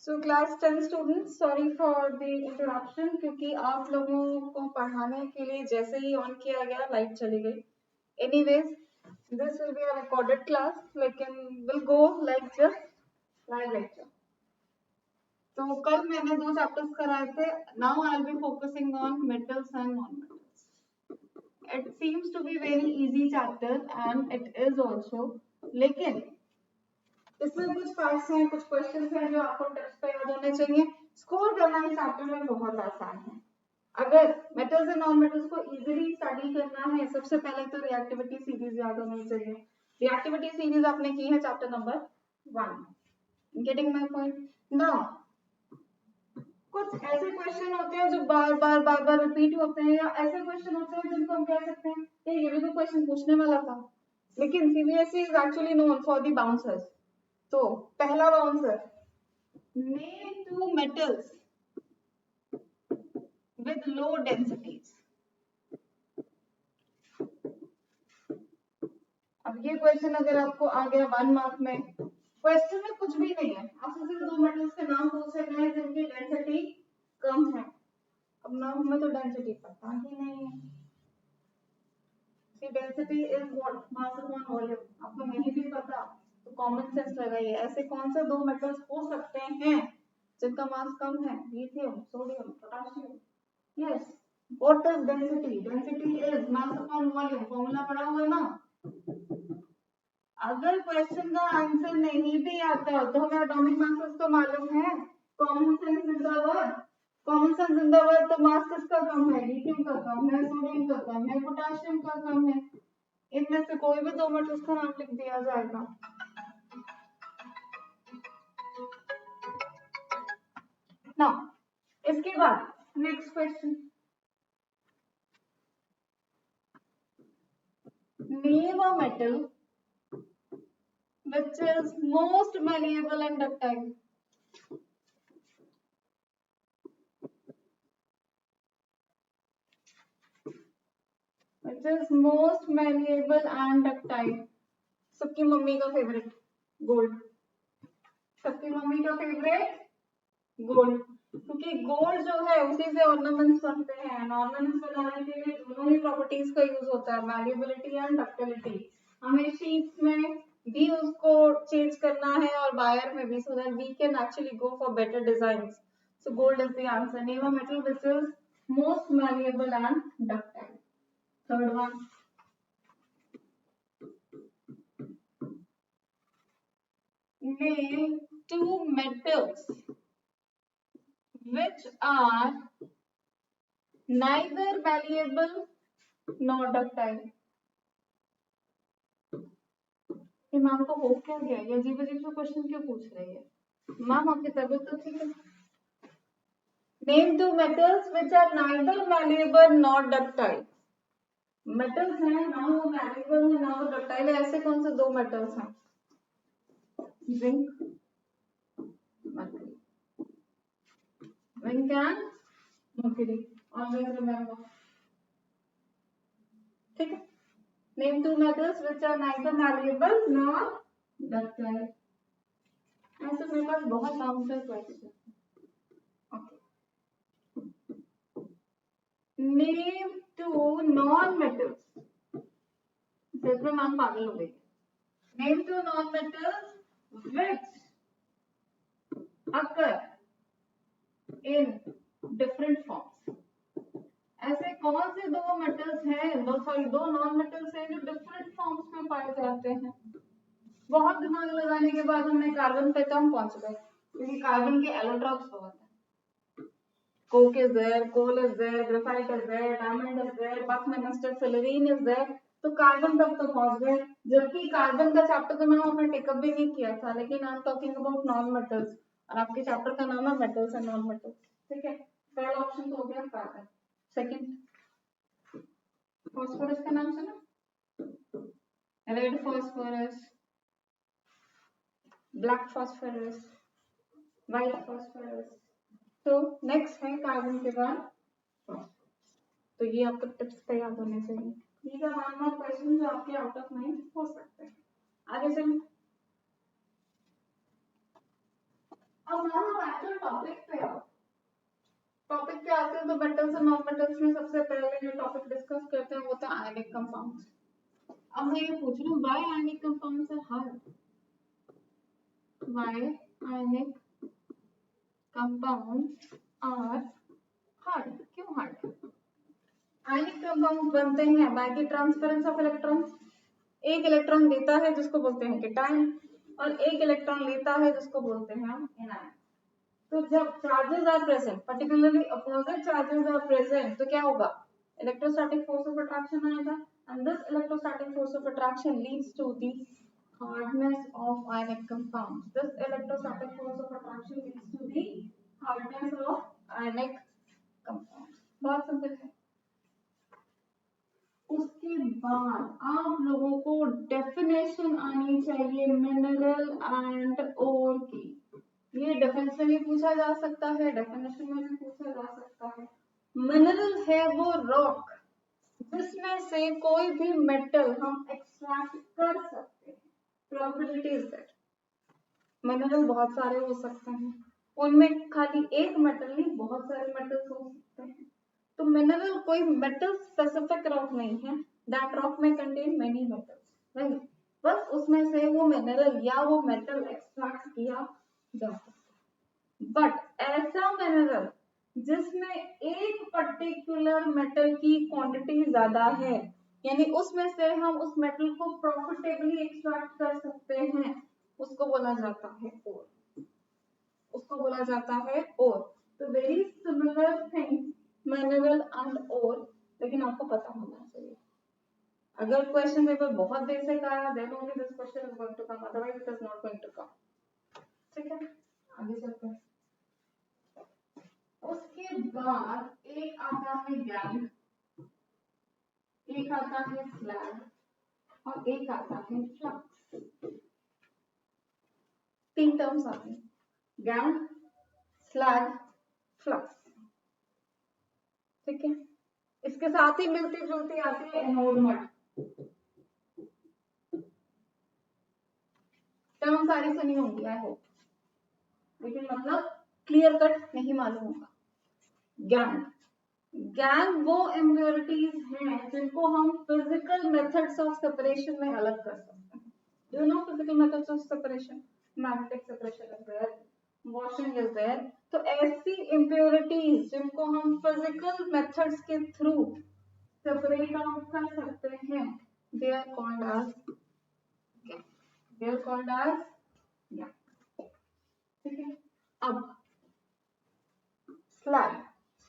So class 10 students, sorry for the introduction, क्योंकि आप लोगों को पढ़ाने के लिए जैसे ही ऑन किया गया लाइट चली गई. Anyways, this will be a recorded class, लेकिन will go like just live lecture. तो कल मैंने 2 चैप्टर्स कराए थे. Now I will be focusing on metals and non metals. It seems to be very easy chapter and it is also, लेकिन इसमें कुछ facts हैं, कुछ क्वेश्चंस हैं जो आपको टेस्ट पे याद होने चाहिए. स्कोर करना इस चैप्टर में बहुत आसान है. अगर मेटल्स एंड नॉन मेटल्स को इजीली स्टडी करना है, सबसे पहले तो रिएक्टिविटी सीरीज याद होनी चाहिए. रिएक्टिविटी सीरीज आपने की है chapter number 1. Getting my point? Now कुछ ऐसे क्वेश्चन होते हैं जो बार बार रिपीट होते हैं, या ऐसे क्वेश्चन होते हैं जिनको हम कह सकते हैं ये भी तो क्वेश्चन पूछने वाला था. लेकिन CBSE is actually known for the bouncers. तो पहला bouncer, name 2 metals with low densities. अब ये क्वेश्चन अगर आपको आ गया 1 मार्क में, क्वेश्चन में कुछ भी नहीं है, आपसे सिर्फ 2 मेटल्स के नाम पूछे गए हैं जिनकी डेंसिटी कम है. अब नाम हमें तो डेंसिटी पता ही नहीं है. Density is what? Mass upon volume. आपको नहीं भी पता तो कॉमन सेंस लगाइए. ऐसे कौन से 2 मेटल्स हो सकते हैं जिनका मास कम है? Lithium, sodium, potassium. Yes. What is density? Density is mass upon volume. Formula पढ़ा हुआ है ना. अगर क्वेश्चन का आंसर नहीं भी आता तो हमें एटॉमिक मासेस तो मालूम है. कॉमन सेंस जिंदाबाद. कॉमन सेंस जिंदाबाद. तो मास किसका कम है? लिथियम का कम है, सोडियम का कम है, पोटेशियम का कम है. इनमें से कोई भी 2 मेटल्स का नाम लिख दिया जाएगा. नाउ इसके बाद next question, name a metal which is most malleable and ductile. Which is most malleable and ductile. सबकी मम्मी का फेवरेट गोल्ड. सबकी मम्मी का फेवरेट गोल्ड, क्योंकि गोल्ड जो है उसी से ऑर्नामेंट्स बनते हैं. ऑर्नामेंट्स बनाने के लिए दोनों ही प्रॉपर्टीज का यूज होता है, मैल्येबिलिटी एंड डक्टिलिटी. हमें शीट्स में भी उसको चेंज करना है और वायर में भी, so that we can actually go for better designs. So gold is the answer. Name a metal which is most malleable and ductile. Third one, name 2 metals which are neither malleable nor ductile. ये ma'am को हो क्या गया? ये अजीब अजीब से question क्यों पूछ रही है? मैम आपकी तबीयत तो ठीक है? Name 2 metals which are neither malleable nor ductile. Metals हैं ना वो malleable है ना वो ductile है. ऐसे कौन से 2 मेटल्स हैं? Zinc, mercury. Zinc and mercury. Always remember. ठीक है. Name 2 metals which are neither malleable nor ductile. ऐसे मेरे पास बहुत नाम से क्वेश्चन. Name 2 non-metals. इसमें मैम पागल हो गई. Name 2 non-metals which occur in different forms. ऐसे कौन से 2 मेटल्स हैं, 2 नॉन मेटल्स हैं जो डिफरेंट फॉर्म्स में पाए जाते हैं? बहुत दिमाग लगाने के बाद हमने कार्बन पे कम पहुंच गए, क्योंकि कार्बन के एलोट्रॉप्स बहुत हैं. coke is there, coal is there, graphite is there, diamond is there, buckminster, fullerene is there. तो कार्बन तक तो पहुंच गए, जबकि कार्बन का चैप्टर का नाम हमने टेकअप भी नहीं किया था. लेकिन I am talking about non metals और आपके चैप्टर का नाम है मेटल्स एंड नॉन मेटल्स. ठीक है. पहला ऑप्शन तो हो गया कार्बन. सेकंड, फॉस्फोरस का नाम सुना? Red phosphorus, black phosphorus, white phosphorus. तो नेक्स्ट है कार्बन के बाद. तो ये आपको टिप्स पे याद होने चाहिए. ठीक है. 1 मार्क क्वेश्चन जो आपके आउट ऑफ माइंड हो सकते हैं. आगे चलो. अब हम एक्चुअल टॉपिक पे आओ। टॉपिक पे आते हैं तो मेटल्स और नॉन मेटल्स में सबसे पहले जो टॉपिक डिस्कस करते हैं वो होता है आयनिक कंपाउंड्स। अब मैं ये पूछ रही हूँ why ionic compounds are hard, why ionic compounds are hard, क्यों हार्ड? आयनिक कंपाउंड्स बनते हैं by the transference of electrons. एक इलेक्ट्रॉन देता है जिसको बोलते हैं केटायन और एक इलेक्ट्रॉन लेता है जिसको बोलते हैं हम एनायन। तो जब charges are present, particularly opposite charges are present, तो क्या होगा? इलेक्ट्रोस्टैटिक फोर्स ऑफ अट्रैक्शन आएगा and this electrostatic force of attraction leads to the hardness of ionic compounds. This electrostatic force of attraction leads to the hardness of ionic compounds. बहुत simple है। उसके बाद आप लोगों को डेफिनेशन आनी चाहिए मिनरल एंड ओर की। ये डिफेंस में भी पूछा जा सकता है, डेफिनेशन में भी पूछा जा सकता है। मिनरल है वो रॉक जिसमें से कोई भी मेटल हम एक्सट्रैक्ट कर सकते हैं। प्रोबेबिलिटी इज दैट मिनरल बहुत सारे हो सकते हैं, उनमें खाली एक मेटल नहीं बहुत सारे मेटल्स हो सकते हैं। तो मिनरल कोई मेटल स्पेसिफिक रॉक नहीं है, दैट रॉक में कंटेन मेनी मेटल्स, राइट? बस उसमें से वो मिनरल या वो मेटल एक्सट्रैक्ट किया जा सकता है। बट ऐसा मिनरल जिसमें एक पर्टिकुलर मेटल की क्वांटिटी ज्यादा है, यानी उसमें से हम उस मेटल को प्रॉफिटेबली एक्सट्रैक्ट कर सकते हैं, उसको बोला जाता है ओर। उसको बोला जाता है ओर। तो very similar thing mineral and ore, लेकिन आपको पता होना चाहिए। अगर क्वेश्चन पेपर बहुत बेसिक आया then only this question is going to come, otherwise it is not going to come. ठीक है, आगे चलते हैं। उसके बाद एक आता है गैंग, एक आता है स्लैग और एक आता है फ्लक्स। तीन टर्म्स आते हैं, गैंग, स्लैग, फ्लक्स। ठीक है, इसके साथ ही मिलती जुलती आती है एनोड मड। टर्म सारी सुनी होंगी आई होप, लेकिन मतलब क्लियर कट नहीं मालूम होगा। गैंग, गैंग वो इम्प्योरिटीज हैं जिनको हम फिजिकल मेथड्स ऑफ सेपरेशन में अलग कर सकते हैं। Do you know physical methods of separation? Magnetic separation is there, washing is there. तो ऐसी इम्प्योरिटीज जिनको हम फिजिकल मेथड्स के थ्रू सेपरेट आउट कर सकते हैं, they are called as gangue, they are called as gangue. ठीक है, अब स्लैग,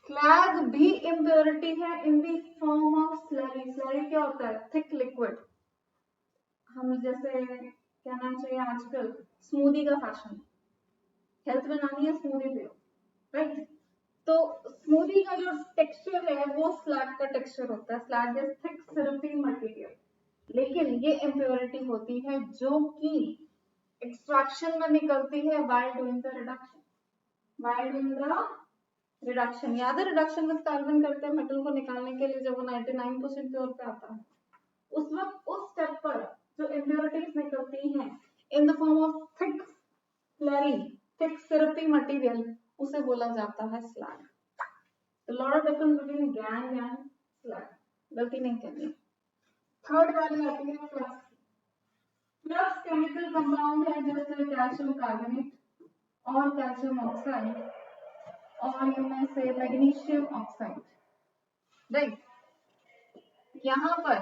स्लैग भी इम्प्योरिटी है in the form of slurry. Slurry क्या होता है? Thick liquid. हम जैसे कहना चाहिए आजकल स्मूदी का फैशन, हेल्थ बनानी है स्मूदी पियो, राइट? तो स्मूदी का जो टेक्सचर है वो स्लैग का टेक्सचर होता है। Slag is thick syrupy material, लेकिन ये इम्प्योरिटी होती है जो कि एक्सट्रैक्शन में निकलती है while doing the reduction. While doing the reduction, याद है रिडक्शन में कार्बन करते हैं मेटल को निकालने के लिए, जब वो 99% प्योर पे आता है, उस वक्त उस स्टेप पर जो इम्प्योरिटीज निकलती हैं in the form of thick slurry, thick syrupy material, उसे बोला जाता है स्लैग। तो lot of difference between gangue and slag, गलती नहीं करनी। थर्ड वाली आती है फ्लक्स। फ्लक्स केमिकल कंपाउंड है जैसे कैल्शियम कार्बोनेट और कैल्शियम ऑक्साइड और इनमें से मैग्नीशियम ऑक्साइड, राइट? यहाँ पर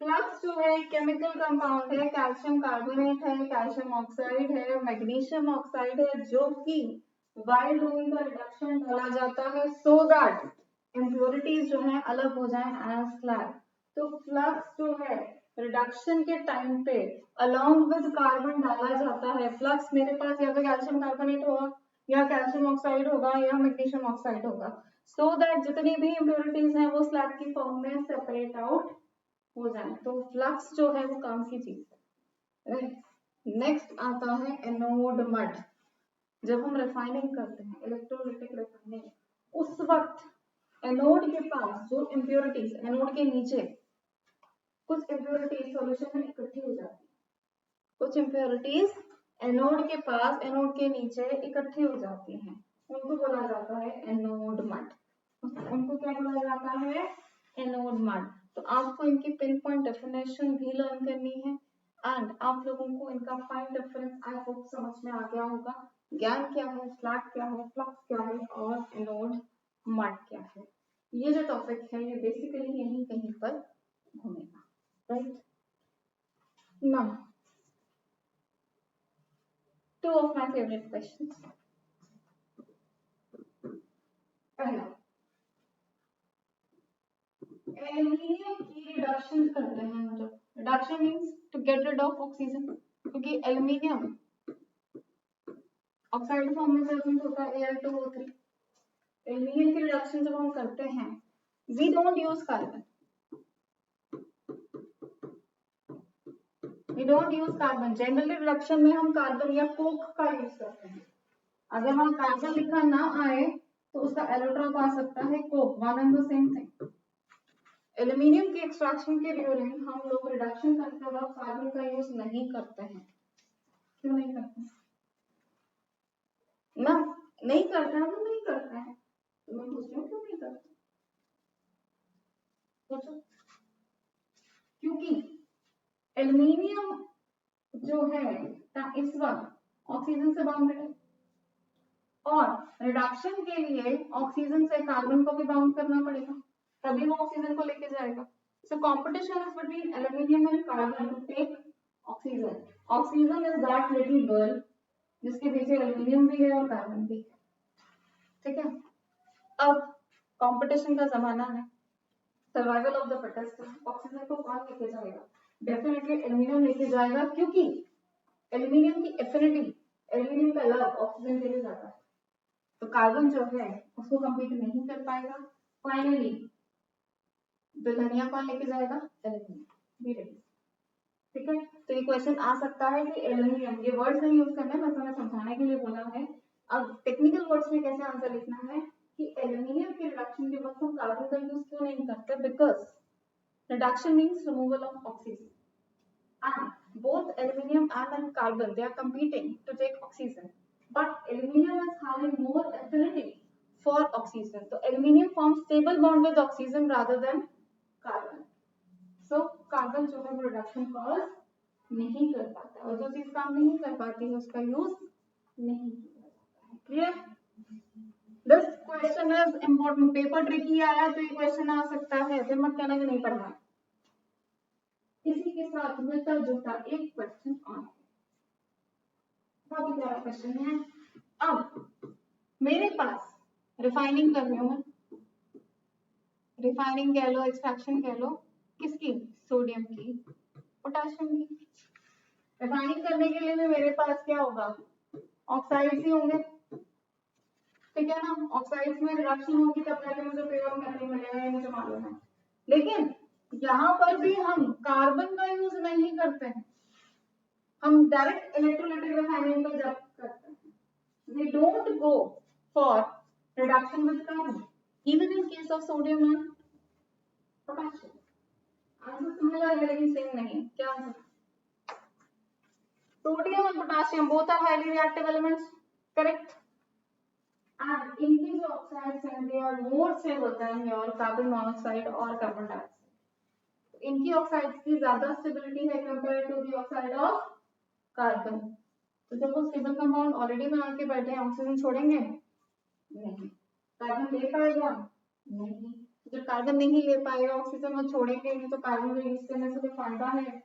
फ्लक्स जो है केमिकल कंपाउंड है, कैल्शियम कार्बोनेट है, कैल्शियम ऑक्साइड है, मैग्नीशियम ऑक्साइड है, जो कि व्हाइल डूइंग द रिडक्शन डाला जाता है सो दैट इम्प्योरिटीज जो है अलग हो जाए एज स्लैग। तो फ्लक्स जो है रिडक्शन के टाइम पे अलोंग विद कार्बन डाला जाता है। फ्लक्स मेरे पास या तो कैल्शियम कार्बोनेट होगा या कैल्शियम ऑक्साइड होगा या मैग्नीशियम ऑक्साइड होगा, सो दैट जितनी भी इम्प्योरिटीज हैं वो स्लैग की फॉर्म में सेपरेट आउट हो जाए। तो फ्लक्स जो है वो काम की चीज है। नेक्स्ट आता है एनोड मड। जब हम रिफाइनिंग करते हैं, इलेक्ट्रोलिटिक रिफाइनिंग, उस वक्त एनोड के पास जो इम्प्योरिटीज, एनोड के नीचे कुछ इम्प्योरिटीज सॉल्यूशन में इकट्ठी हो जाती है, कुछ इम्प्योरिटीज एनोड के पास, एनोड के नीचे इकट्ठी हो जाती हैं, उनको बोला जाता है एनोड मड। उनको क्या बोला जाता है? Anode mud. तो आपको इनकी पिन पॉइंट डेफिनेशन भी लर्न करनी है एंड आप लोगों को इनका फाइन डिफरेंस आई होप समझ में आ गया होगा। ज्ञान क्या है, स्लैग क्या है, फ्लक्स क्या है और एनोड मड क्या है। ये जो टॉपिक है ये बेसिकली यहीं कहीं पर घूमेगा, right. Now two of my favorite questions. पहला, एल्यूमिनियम की रिडक्शन करते हैं हम जब, reduction means to get rid of oxygen, क्योंकि एल्यूमिनियम ऑक्साइड फॉर्म में प्रेजेंट होता है Al2O3। एल्यूमिनियम की रिडक्शन जब हम करते हैं, we don't use carbon, we don't use carbon. Generally reduction में हम कार्बन या कोक का यूज करते हैं। अगर वहां कार्बन लिखा ना आए तो उसका एलोट्रॉप आ सकता है Coke, one and the same thing. Aluminium के एक्सट्रैक्शन के ड्यूरिंग हम लोग रिडक्शन करते वक्त कार्बन का यूज नहीं करते हैं। क्यों नहीं करते? ना नहीं करते हैं तो नहीं करते हैं, तो मैं पूछ रही हूँ क्यों नहीं करते? सोचो। क्योंकि एल्यूमिनियम जो है इस वक्त ऑक्सीजन से बाउंडेड है और रिडक्शन के लिए ऑक्सीजन से कार्बन को भी बाउंड करना पड़ेगा, तभी वो ऑक्सीजन को लेके जाएगा। So competition is between aluminium and carbon to take oxygen. Oxygen is that little girl जिसके पीछे एल्यूमिनियम भी है और कार्बन भी है, ठीक है। अब कंपटीशन का जमाना है, survival of the fittest. Oxygen को कौन लेके जाएगा? डेफिनेटली एल्यूमिनियम लेके जाएगा, क्योंकि एल्यूमिनियम की एफिनिटी, एल्यूमिनियम का लव ऑक्सीजन के लिए जाता है, तो कार्बन जो है उसको कंप्लीट नहीं कर पाएगा। फाइनली दुल्हनिया कौन लेके जाएगा? एल्यूमिनियम। बी रेडी, ठीक है। तो ये क्वेश्चन आ सकता है कि एल्यूमिनियम, ये वर्ड्स नहीं यूज करना है, बस मैंने समझाने के लिए बोला है। अब टेक्निकल वर्ड्स में कैसे आंसर लिखना है कि एल्यूमिनियम के रिडक्शन के वक्त हम कार्बन का यूज क्यों नहीं करते? Because reduction means removal of oxygen and both aluminium and carbon, they are competing to take oxygen, but aluminium is having more affinity for oxygen, so aluminium forms stable bond with oxygen rather than carbon. So carbon जो है वो reduction cause नहीं कर पाता, और जो चीज काम नहीं कर पाती है उसका यूज नहीं किया जाता है। Clear? This question is important, paper tricky आया तो ये क्वेश्चन आ सकता है, फिर मत कहना कि नहीं पढ़ना। इसी के साथ मिलता जुलता एक क्वेश्चन और, बहुत ही प्यारा क्वेश्चन है। अब मेरे पास रिफाइनिंग कर रही हूं मैं, रिफाइनिंग कह लो, एक्सट्रैक्शन कह लो, किसकी? सोडियम की, पोटेशियम की। रिफाइनिंग करने के लिए भी मेरे पास क्या होगा? ऑक्साइड्स ही होंगे, ठीक है ना। ऑक्साइड्स में रिडक्शन होगी तब जाके मुझे प्योर मेटल मिलेगा, ये मुझे मालूम है। लेकिन यहाँ पर भी हम कार्बन का यूज नहीं करते हैं, हम डायरेक्ट इलेक्ट्रोलाइटिक रिफाइनिंग का जब करते हैं। We don't go for reduction with carbon, even in case of sodium and potassium. Answer similar है लेकिन सेम नहीं। क्या आंसर? सोडियम और potassium both are highly reactive elements, correct? And इनकी जो ऑक्साइड्स हैं they are more stable than your carbon monoxide और carbon dioxide. इनकी ऑक्साइड्स की ज्यादा स्टेबिलिटी है compare to the oxide of carbon. तो जब वो स्टेबल कंपाउंड ऑलरेडी बना के बैठे हैं, ऑक्सीजन छोड़ेंगे नहीं, कार्बन ले पाएगा नहीं। जब कार्बन नहीं ले पाएगा ऑक्सीजन और छोड़ेंगे नहीं, तो कार्बन को यूज करने से कोई फायदा है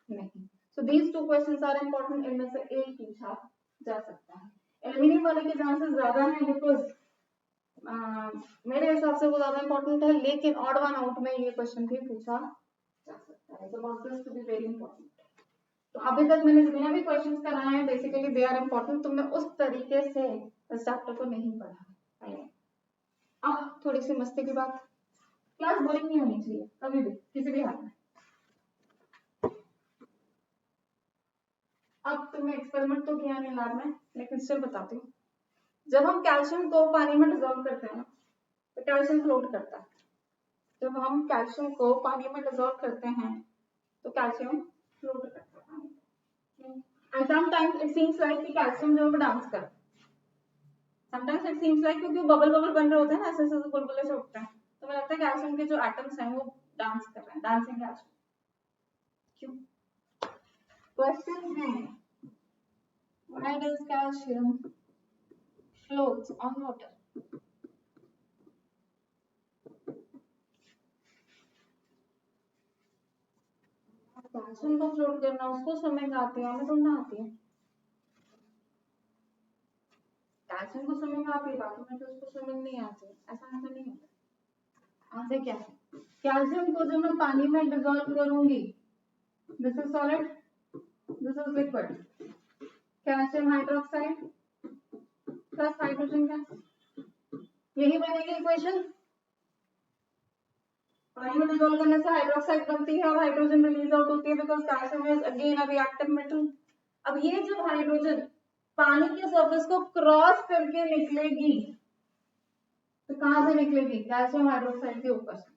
नहीं। So these two questions are important, इनमें से एक पूछा जा सकता है। एल्यूमिनियम वाले के चांसेस ज्यादा हैं बिकॉज मेरे हिसाब से वो ज्यादा इंपॉर्टेंट है, लेकिन ऑड वन आउट में ये क्वेश्चन भी पूछा जा सकता है। So marks to be very important. तो अभी तक मैंने जितने भी क्वेश्चंस कराए हैं बेसिकली दे आर इंपॉर्टेंट, तुमने उस तरीके से इस चैप्टर को नहीं पढ़ा है। अब थोड़ी सी मस्ती की बात, क्लास बोरिंग नहीं होनी चाहिए कभी भी किसी भी हाल में। अब तुमने एक्सपेरिमेंट तो किया नहीं लैब में, लेकिन स्टिल बताती हूँ। जब हम कैल्शियम को पानी में डिजोल्व करते हैं ना, तो कैल्शियम फ्लोट करता है। जब हम कैल्शियम को पानी में डिजोल्व करते हैं तो कैल्शियम फ्लोट करता है। And sometimes it seems like कि कैल्शियम जो है डांस कर, समटाइम्स इट सीम्स लाइक, क्योंकि बबल बबल बन रहे होते हैं ना, ऐसे ऐसे बुलबुले से उठते हैं, तो मुझे लगता है कैल्शियम के जो एटम्स हैं वो डांस कर रहे हैं, डांसिंग कैल्शियम। क्यों? क्वेश्चन है why does calcium floats on water? Calcium को फ्लोट करना उसको स्विमिंग आती है, हमें थोड़ी ना आती है। कैल्शियम को स्विमिंग आती है, बाकी में तो उसको स्विमिंग नहीं आती, ऐसा आंसर नहीं होता। आंसर क्या है? कैल्शियम को जब मैं पानी में डिसॉल्व करूंगी, this is solid, this is liquid, calcium hydroxide plus hydrogen gas, यही बनेगी इक्वेशन। पानी में डिसॉल्व करने से हाइड्रोक्साइड बनती है और हाइड्रोजन रिलीज आउट होती है because calcium is again a reactive metal. अब ये जब हाइड्रोजन पानी के सरफेस को क्रॉस करके निकलेगी तो कहां से निकलेगी? कैल्शियम हाइड्रोक्साइड के ऊपर से।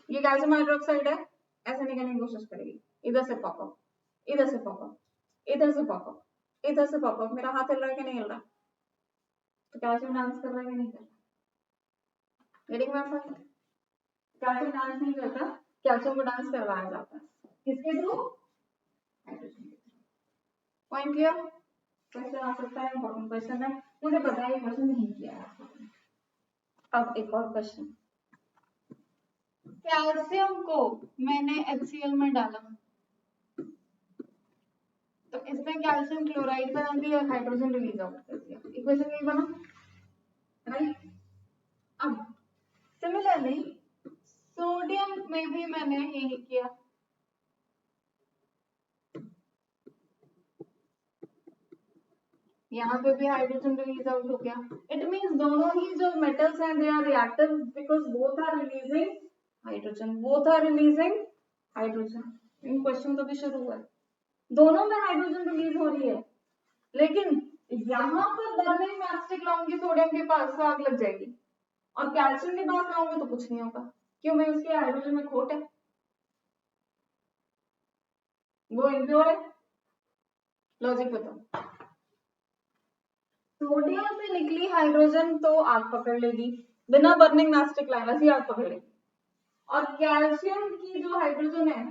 ये कैल्शियम हाइड्रोक्साइड है, ऐसे निकलने की कोशिश करेगी, इधर से पॉपअप, इधर से पॉपअप, इधर से पॉपअप, इधर से पॉपअप। मेरा हाथ हिल रहा है कि नहीं हिल रहा? तो कैल्शियम डांस कर रहा है कि नहीं कर रहा? Getting my point? Calcium dance नहीं करता, कैल्शियम को डांस करवाया जाता है, किसके थ्रू? हाइड्रोजन के थ्रू। Point clear? क्वेश्चन आ सकता है, इंपॉर्टेंट क्वेश्चन है, मुझे पता है क्वेश्चन नहीं किया है आपने। अब एक और क्वेश्चन, कैल्शियम को मैंने HCl में डाला तो इसमें कैल्शियम क्लोराइड बना दिया और हाइड्रोजन रिलीज आउट कर दिया, इक्वेशन यही बना, राइट? अब सिमिलरली सोडियम में भी मैंने यही किया, यहाँ पे भी हाइड्रोजन रिलीज आउट हो गया। इट मींस दोनों ही जो मेटल्स हैं they are reactive because both are releasing hydrogen, both are releasing hydrogen. इन क्वेश्चन तो भी शुरू हुआ है, दोनों में हाइड्रोजन रिलीज हो रही है, लेकिन यहाँ पर बर्निंग मैचस्टिक लाऊंगी सोडियम के पास तो आग लग जाएगी, और कैल्शियम के पास लाऊंगी तो कुछ नहीं होगा, क्यों? मैं उसके हाइड्रोजन में खोट है, वो इम्प्योर है। लॉजिक बताओ, सोडियम से निकली हाइड्रोजन तो आग पकड़ लेगी, बिना बर्निंग मैचस्टिक लाए वैसे आग पकड़ लेगी, और कैल्शियम की जो हाइड्रोजन है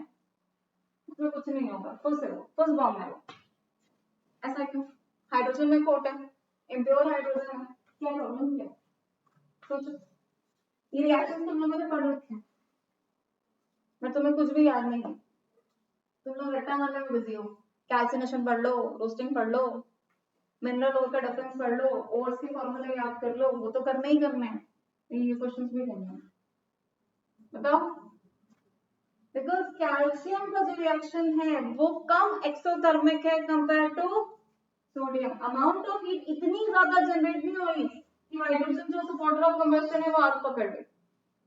उसमें कुछ नहीं होगा, फुस बॉम्ब है वो। ऐसा क्यों? हाइड्रोजन में कोट है, इम्प्योर हाइड्रोजन है, क्या प्रॉब्लम क्या? सोचो, ये रिएक्शन तुम लोगों ने पढ़ रखे हैं, मैं तुम्हें कुछ भी याद नहीं है, तुम लोग रट्टा मारने में बिजी हो। कैल्सिनेशन पढ़ लो, रोस्टिंग पढ़ लो, मिनरल ओर का डिफरेंस पढ़ लो, ओर्स के फॉर्मूले याद कर लो, वो तो करने ही करने हैं, ये क्वेश्चंस भी करने हैं। बताओ, बिकॉज कैल्शियम का जो रिएक्शन है वो कम एक्सोथर्मिक है compare to sodium, amount of heat इतनी ज्यादा जनरेट नहीं हो रही कि हाइड्रोजन जो सपोर्टर ऑफ कंबस्शन है वो आग पकड़ ले।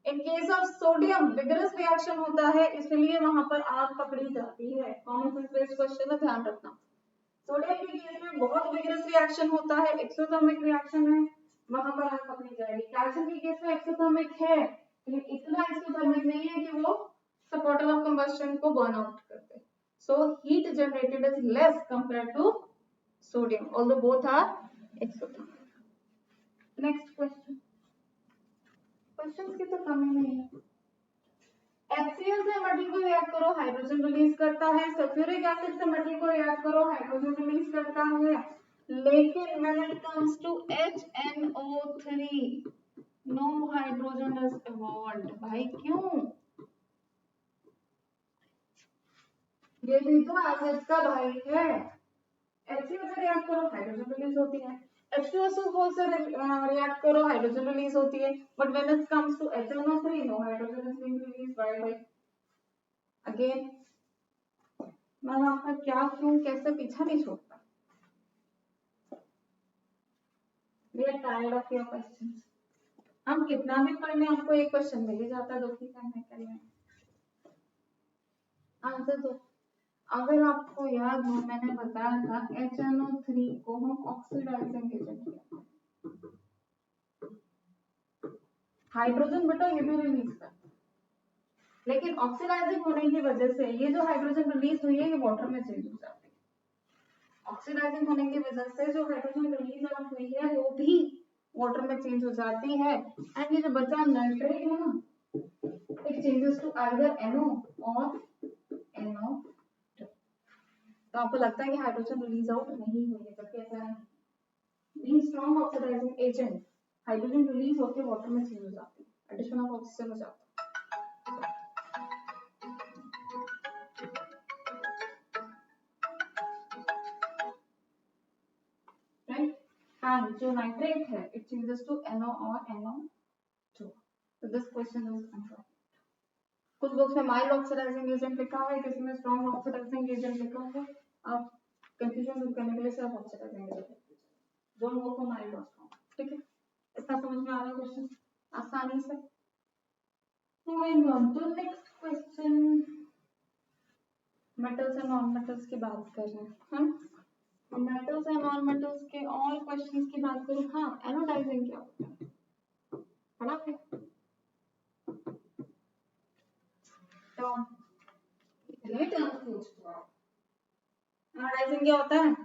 In case of sodium vigorous reaction होता है, इसलिए वहां पर आग पकड़ी जाती है। कॉमन सेंस बेस्ड क्वेश्चन है, ध्यान रखना। सोडियम के केस में बहुत विगरस रिएक्शन होता है, एक्सोथर्मिक रिएक्शन है, वहां पर आग पकड़ी जाएगी। कैल्शियम के केस में एक्सोथर्मिक है, लेकिन इतना एक्सोथर्मिक नहीं है कि वो सपोर्टर ऑफ कंबस्शन को बर्न आउट कर दे। So heat generated is less compare to sodium, although both are exothermic. Next question, questions की तो कमी नहीं है। HCl से मेटल को रिएक्ट करो, हाइड्रोजन रिलीज करता है, सल्फ्यूरिक एसिड से मेटल को रिएक्ट करो, हाइड्रोजन रिलीज करता है, लेकिन when it comes to HNO3 no hydrogen is evolved. भाई क्यों? ये भी तो एसिड का भाई है। HCl से रिएक्ट करो, हाइड्रोजन रिलीज होती है, H2SO4 से रिएक्ट करो, हाइड्रोजन रिलीज होती है, but when it comes to HNO3 no hydrogen is being released. भाई अगेन मैं आपका क्या क्यों कैसे पीछा नहीं छोड़ता। We are tired of your questions. हम कितना भी पढ़ लें आपको एक क्वेश्चन मिल ही जाता है दुखी करने के लिए। आंसर दो। अगर आपको याद हो मैंने बताया था HNO3 को हम ऑक्सीडाइजिंग एजेंट कहते हैं। हाइड्रोजन बेटा ये भी रिलीज करता है, लेकिन ऑक्सीडाइजिंग होने की वजह से ये जो हाइड्रोजन रिलीज हुई है ये वाटर में चेंज हो जाती है। ऑक्सीडाइजिंग होने की वजह से जो हाइड्रोजन रिलीज आउट हुई है वो भी वाटर में चेंज हो जाती है। एंड ये जो बचा नाइट्रेट है ना, it changes to either NO और NO। तो आपको लगता है कि हाइड्रोजन रिलीज आउट नहीं हुई है, जबकि ऐसा नहीं। Being strong oxidising agent, hydrogen release होकर वाटर में चेंज हो जाती है, एडिशन ऑफ ऑक्सीजन हो जाता है। And जो नाइट्रेट है it changes to NO or NO2. So this question is incorrect. कुछ बुक्स में माइल्ड ऑक्सीडाइजिंग एजेंट लिखा है, किसी में स्ट्रॉन्ग ऑक्सीडाइजिंग एजेंट लिखा है। आप कंफ्यूजन दूर करने के लिए सिर्फ ऑक्सीडाइजिंग एजेंट लिख दीजिए, डोंट गो फॉर माइल्ड और स्ट्रॉन्ग। ठीक है, इतना समझ में आ रहा है क्वेश्चन आसानी से। Moving on to next question, metals and non metals की बात कर रहे हैं। मेटल्स एंड नॉन मेटल्स के और क्वेश्चंस की बात करूं। हाँ, एनोडाइजिंग क्या होता है, पढ़ा है टर्म, इतने टर्म पूछ रहा हूं। एनोडाइजिंग क्या होता है?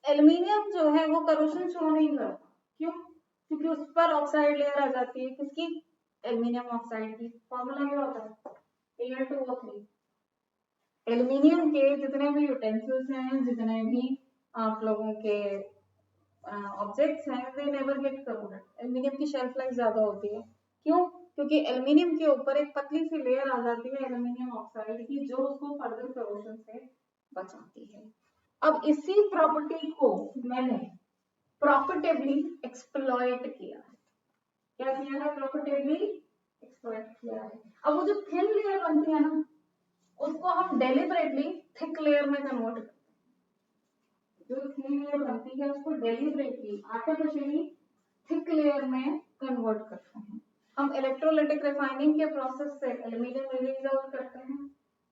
एल्युमिनियम जो है वो करोशन शो नहीं करता। क्यों? क्योंकि उस पर ऑक्साइड लेयर आ जाती है। किसकी? एल्युमिनियम ऑक्साइड की। फॉर्मूला क्या होता है? Al2O3। एल्युमिनियम के जितने भी यूटेंसिल्स हैं, जितने भी आप लोगों के ऑब्जेक्ट्स हैं, they never get corroded. Aluminium की शेल्फ लाइफ ज्यादा होती है। क्यों? क्योंकि एल्युमिनियम के ऊपर एक पतली सी लेयर आ जाती है एल्युमिनियम ऑक्साइड की, जो उसको फर्दर करोशन से बचाती है। अब इसी प्रॉपर्टी को मैंने प्रॉफिटेबली एक्सप्लॉइट किया है। क्या किया है? प्रॉफिटेबली एक्सप्लॉइट किया है। अब वो जो थिन लेयर बनती है ना, उसको हम डेलिबरेटली थिक लेयर में कन्वर्ट करते हैं। जो थिन लेयर बनती है उसको डेलिबरेटली आर्टिफिशियली थिक लेयर में कन्वर्ट करते हैं। हम इलेक्ट्रोलाइटिक रिफाइनिंग के प्रोसेस से एल्युमिनियम रिलीज आउट करते हैं।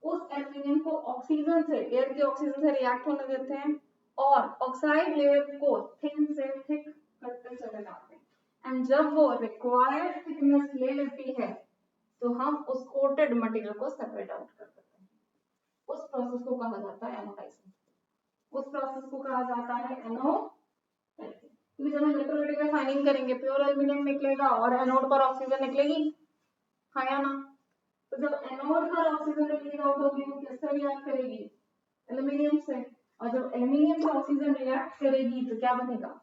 उस एल्युमिनियम को ऑक्सीजन से, एयर के ऑक्सीजन से रिएक्ट होने देते हैं और ऑक्साइड लेयर को थिन से थिक करते चले जाते हैं। एंड जब वो रिक्वायर्ड थिकनेस ले लेती है तो हम उस कोटेड मटेरियल को सेपरेट आउट कर देते हैं। उस प्रोसेस को कहा जाता है एनोडाइजिंग। उस प्रोसेस को कहा जाता है एनोडाइजिंग। क्योंकि जब हम इलेक्ट्रोलाइटिक रिफाइनिंग करेंगे प्योर एल्युमिनियम निकलेगा और एनोड पर ऑक्सीजन निकलेगी, हाँ या ना? तो जब एनोड पर ऑक्सीजन रिलीज आउट होगी वो किससे रिएक्ट करेगी? एल्युमिनियम से। और जब एल्युमिनियम से ऑक्सीजन रिएक्ट करेगी तो क्या बनेगा?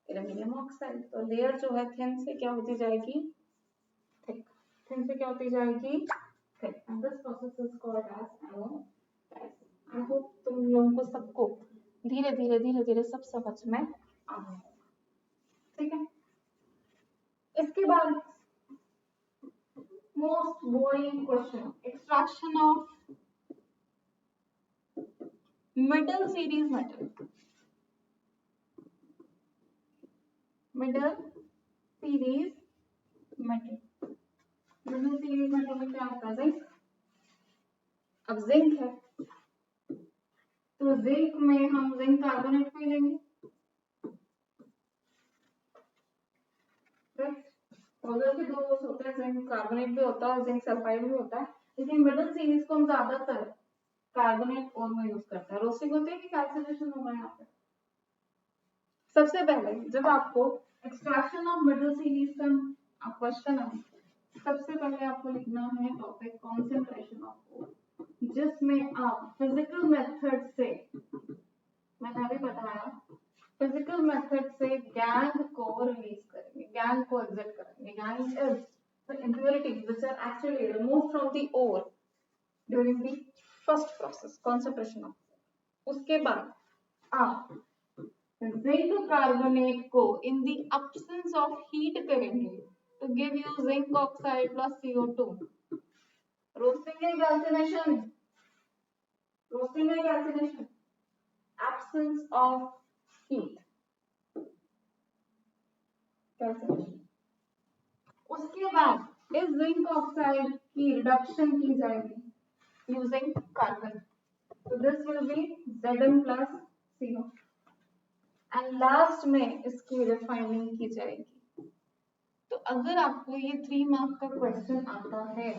Aluminium oxide. तो लेयर जो है थिन से क्या होती जाएगी? थिक। थिन से क्या होती जाएगी? Thick. And this process is called as anodising. I hope तुम लोगों को सबको धीरे धीरे धीरे धीरे सब समझ में आ रहा है। ठीक है, इसके बाद most boring question, extraction of middle series metal। middle series metal, middle series metal में क्या होता है? जिंक। अब जिंक है तो जिंक में हम जिंक कार्बोनेट भी लेंगे। के दो होते हैं, जिंक कार्बोनेट भी होता है और जिंक सल्फाइड भी होता है। लेकिन मिडल सीरीज को हम ज्यादातर कार्बोनेट और में यूज करते हैं। रोस्टिंग होती है कि कैल्सिनेशन होगा यहाँ पे? सबसे पहले जब आपको एक्सट्रैक्शन ऑफ मिडल सीरीज का क्वेश्चन है, सबसे पहले आपको लिखना है टॉपिक कॉन्सेंट्रेशन ऑफ ओर, जिसमें आप फिजिकल मेथड से, मैंने अभी बताया, फिजिकल मेथड से गैंग को रिलीज करेंगे, गैंग को एग्जिट करेंगे। Gang is the impurities which are actually removed from the ore during the first process, concentration of। उसके बाद आप जिंक कार्बोनेट को in the absence of heat करेंगे to give you zinc oxide plus CO2। Roasting है calcination? Roasting है calcination? absence of heat, calcination. उसके बाद इस जिंक ऑक्साइड की रिडक्शन की जाएगी यूजिंग कार्बन। तो this will B Zn plus CO। And last में इसकी रिफाइनिंग की जाएगी। तो अगर आपको ये 3 मार्क का क्वेश्चन आता है,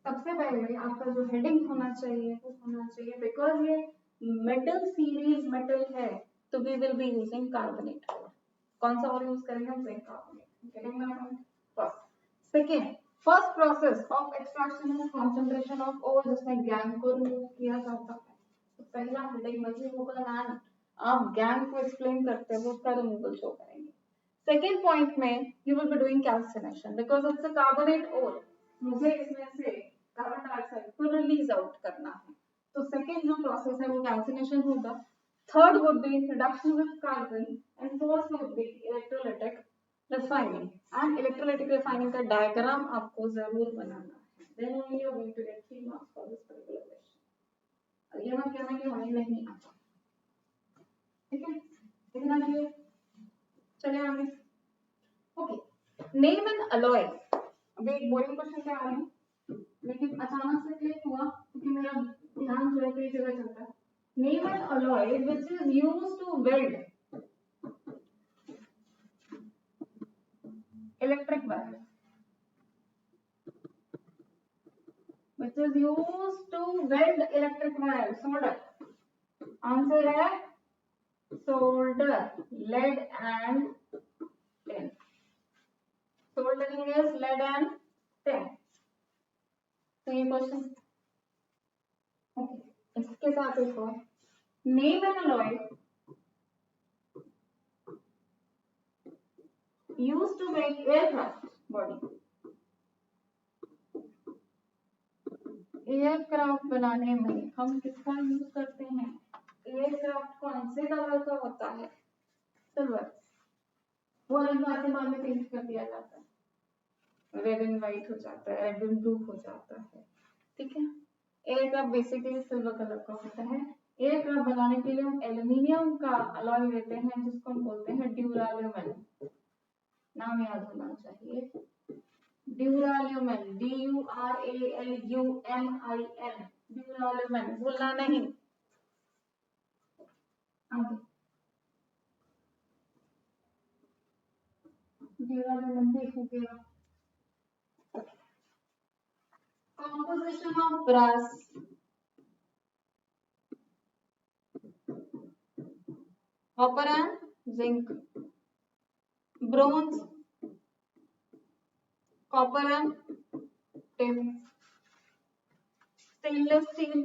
सबसे पहले आपका जो हेडिंग होना चाहिए वो होना चाहिए, बिकॉज ये मेटल सीरीज मेटल है तो we will be using carbonate. कौन सा और यूज करेंगे हम? Zinc carbonate. Getting my point? First. Second, first process of extraction is concentration of ore, जिसमें गैंग को रिमूव किया जाता है। तो पहला हेडिंग वही होगा, एंड आप गैंग को एक्सप्लेन करते हो उसका रिमूवल शो करेंगे। सेकेंड पॉइंट में you will be doing calcination because it's a carbonate ore, मुझे इसमें से कार्बन डाइऑक्साइड को रिलीज आउट करना है। तो सेकेंड जो प्रोसेस है वो कैल्सिनेशन होगा। Third would be reduction with carbon and fourth would be electrolytic refining. And electrolytic refining का डायग्राम आपको जरूर बनाना है, then only you are going to get 3 marks for this particular question. ये मत कहना कि हमें नहीं आता, ठीक है? इतना क्लियर? चलिए आगे। Okay, name an alloy. अभी एक बोरिंग क्वेश्चन क्या आ रहे हैं, लेकिन अचानक से क्लिक हुआ क्योंकि मेरा ध्यान जो है कई जगह चलता है। Name an alloy which is used to weld electric wire, which is used to weld electric wire. Solder. Answer है solder, lead and tin. Soldering is lead and tin. तो ये क्वेश्चन ओके, इसके साथ एक और, name an alloy used to make aircraft body. Aircraft बनाने में हम किसका यूज करते हैं? एयरक्राफ्ट कौन से कलर का होता है? सिल्वर। वो रंग आते बाद में पेंट कर दिया जाता है, रेड एंड व्हाइट हो जाता है, रेड एंड ब्लू हो जाता है, ठीक है? एयरक्राफ्ट बेसिकली सिल्वर कलर का होता है। एयरक्राफ्ट बनाने के लिए हम एल्युमिनियम का अलॉय लेते हैं जिसको हम बोलते हैं ड्यूराल्यूमिन। नाम याद होना चाहिए, ड्यूराल्यूमिन, DURALUMIN, ड्यूराल्यूमिन, भूलना नहीं। आगे ड्यूराल्यूमिन देखोगे आप। Composition of brass, copper and zinc, bronze, copper and tin, stainless steel,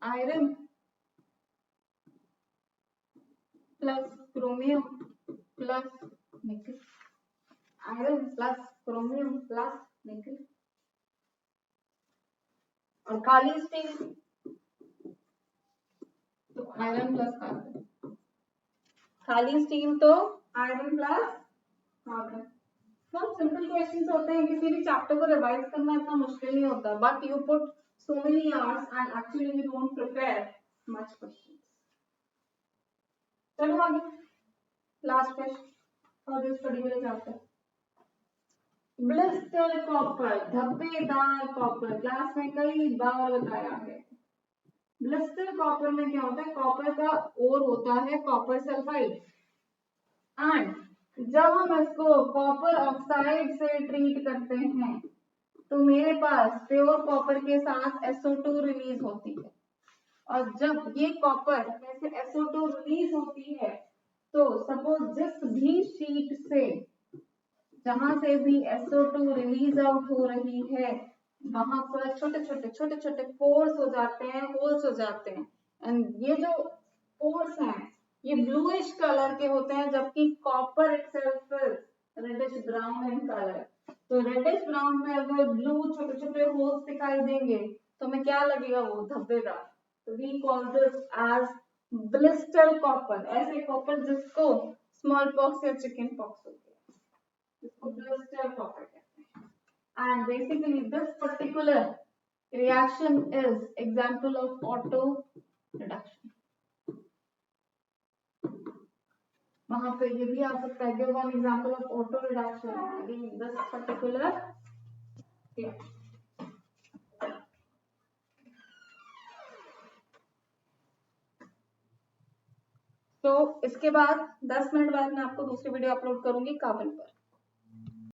iron plus chromium plus nickel, iron plus chromium plus nickel, और काली स्टील तो आयरन प्लस कार्बन, खाली स्टील तो आयरन प्लस कार्बन। बहुत सिंपल क्वेश्चंस होते हैं, किसी भी chapter को रिवाइज करना इतना मुश्किल नहीं होता, but you put so many hours and actually you don't prepare much questions. चलो आगे, last question for this particular chapter. Blister copper, धब्बेदार कॉपर, क्लास में कई बार बताया है। ब्लिस्टर कॉपर में क्या होता है? कॉपर का ओर होता है कॉपर सल्फाइड, एंड जब हम इसको कॉपर ऑक्साइड से ट्रीट करते हैं तो मेरे पास प्योर कॉपर के साथ SO2 रिलीज होती है, और जब ये कॉपर में से SO2 रिलीज होती है तो सपोज जिस भी शीट से, जहां से भी SO2 रिलीज आउट हो रही है वहां पर छोटे छोटे पोर्स हो जाते हैं, होल्स हो जाते हैं, एंड ये जो पोर्स हैं ये ब्लूइश कलर के होते हैं, जबकि copper itself is reddish brown in colour. तो रेडिश ब्राउन में अगर ब्लू छोटे होल्स दिखाई देंगे तो हमें क्या लगेगा? वो धब्बेदार। तो we call this as blister copper, ऐसे कॉपर जिसको स्मॉल पॉक्स या चिकन पॉक्स हो गया, इसको ब्लिस्टर कॉपर कहते हैं। And basically this particular reaction is example of auto reduction. वहां पे ये भी आ सकता है, give one example of auto reduction in this particular reaction. तो इसके बाद 10 मिनट बाद मैं आपको दूसरी वीडियो अपलोड करूंगी कार्बन पर।